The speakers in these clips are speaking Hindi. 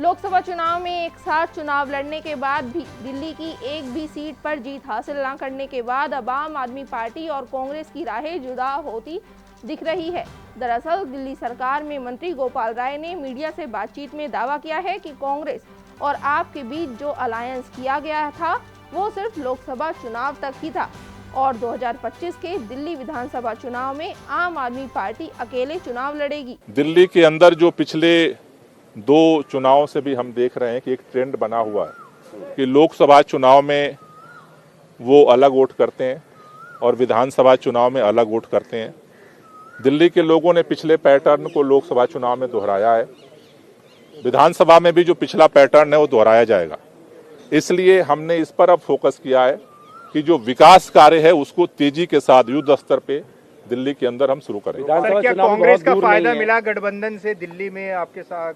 लोकसभा चुनाव में एक साथ चुनाव लड़ने के बाद भी दिल्ली की एक भी सीट पर जीत हासिल न करने के बाद अब आम आदमी पार्टी और कांग्रेस की राहें जुदा होती दिख रही है। दरअसल दिल्ली सरकार में मंत्री गोपाल राय ने मीडिया से बातचीत में दावा किया है कि कांग्रेस और आप के बीच जो अलायंस किया गया था वो सिर्फ लोकसभा चुनाव तक ही था और 2025 के दिल्ली विधानसभा चुनाव में आम आदमी पार्टी अकेले चुनाव लड़ेगी। दिल्ली के अंदर जो पिछले 2 चुनावों से भी हम देख रहे हैं कि एक ट्रेंड बना हुआ है कि लोकसभा चुनाव में वो अलग वोट करते हैं और विधानसभा चुनाव में अलग वोट करते हैं। दिल्ली के लोगों ने पिछले पैटर्न को लोकसभा चुनाव में दोहराया है, विधानसभा में भी जो पिछला पैटर्न है वो दोहराया जाएगा। इसलिए हमने इस पर अब फोकस किया है कि जो विकास कार्य है उसको तेजी के साथ युद्ध स्तर पे दिल्ली के अंदर हम शुरू करें। सर, क्या कांग्रेस का फायदा मिला गठबंधन से? दिल्ली में आपके साथ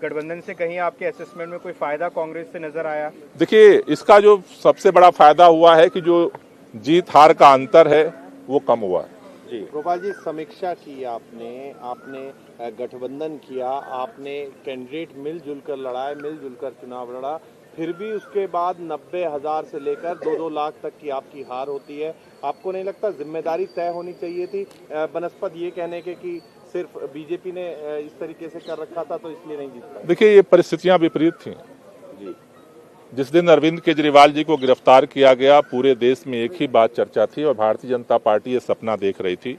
गठबंधन से कहीं आपके असेसमेंट में कोई फायदा कांग्रेस से नजर आया? देखिए, इसका जो सबसे बड़ा फायदा हुआ है कि जो जीत हार का अंतर है वो कम हुआ है। जी गोपाल जी, समीक्षा की आपने गठबंधन किया, आपने कैंडिडेट मिलजुल कर लड़ाए, मिलजुल कर चुनाव लड़ा, फिर भी उसके बाद 90,000 से लेकर 2-2 लाख तक की आपकी हार होती है। आपको नहीं लगता जिम्मेदारी तय होनी चाहिए थी बनस्पत ये कहने के कि सिर्फ बीजेपी ने इस तरीके से कर रखा था तो इसलिए नहीं जीत पाई? देखिए, ये परिस्थितियां विपरीत थी जी। जिस दिन अरविंद केजरीवाल जी को गिरफ्तार किया गया, पूरे देश में एक ही बात चर्चा थी और भारतीय जनता पार्टी ये सपना देख रही थी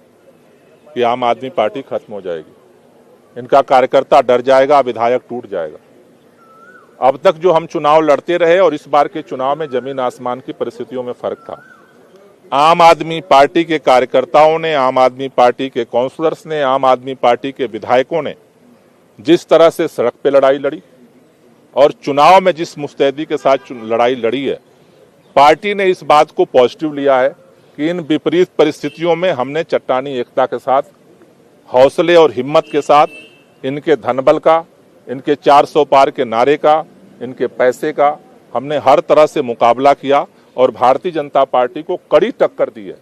कि आम आदमी पार्टी खत्म हो जाएगी, इनका कार्यकर्ता डर जाएगा, विधायक टूट जाएगा। अब तक जो हम चुनाव लड़ते रहे और इस बार के चुनाव में जमीन आसमान की परिस्थितियों में फर्क था। आम आदमी पार्टी के कार्यकर्ताओं ने, आम आदमी पार्टी के काउंसलर्स ने, आम आदमी पार्टी के विधायकों ने जिस तरह से सड़क पे लड़ाई लड़ी और चुनाव में जिस मुस्तैदी के साथ लड़ाई लड़ी है, पार्टी ने इस बात को पॉजिटिव लिया है कि इन विपरीत परिस्थितियों में हमने चट्टानी एकता के साथ, हौसले और हिम्मत के साथ, इनके धनबल का, इनके 400 पार के नारे का, इनके पैसे का हमने हर तरह से मुकाबला किया और भारतीय जनता पार्टी को कड़ी टक्कर दी है।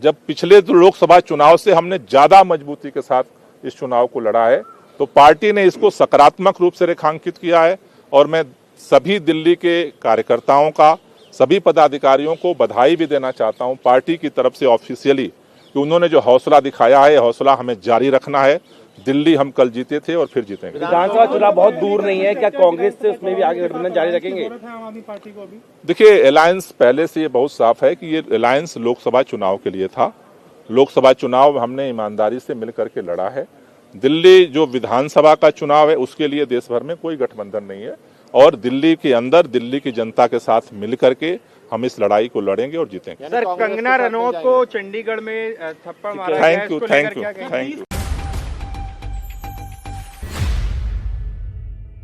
जब पिछले लोकसभा चुनाव से हमने ज्यादा मजबूती के साथ इस चुनाव को लड़ा है तो पार्टी ने इसको सकारात्मक रूप से रेखांकित किया है और मैं सभी दिल्ली के कार्यकर्ताओं का, सभी पदाधिकारियों को बधाई भी देना चाहता हूं पार्टी की तरफ से ऑफिशियली कि उन्होंने जो हौसला दिखाया है, हौसला हमें जारी रखना है। दिल्ली हम कल जीते थे और फिर जीतेंगे। विधानसभा चुनाव बहुत दूर नहीं है, क्या कांग्रेस से उसमें भी आगे गठबंधन जारी रखेंगे? देखिए, अलायंस पहले से ये बहुत साफ है कि ये अलायंस लोकसभा चुनाव के लिए था। लोकसभा चुनाव हमने ईमानदारी से मिलकर के लड़ा है। दिल्ली जो विधानसभा का चुनाव है उसके लिए देश भर में कोई गठबंधन नहीं है और दिल्ली के अंदर दिल्ली की जनता के साथ मिलकर के हम इस लड़ाई को लड़ेंगे और जीतेंगे। सर, कंगना रनौत को चंडीगढ़ में थप्पड़ मारा गया, थैंक यू।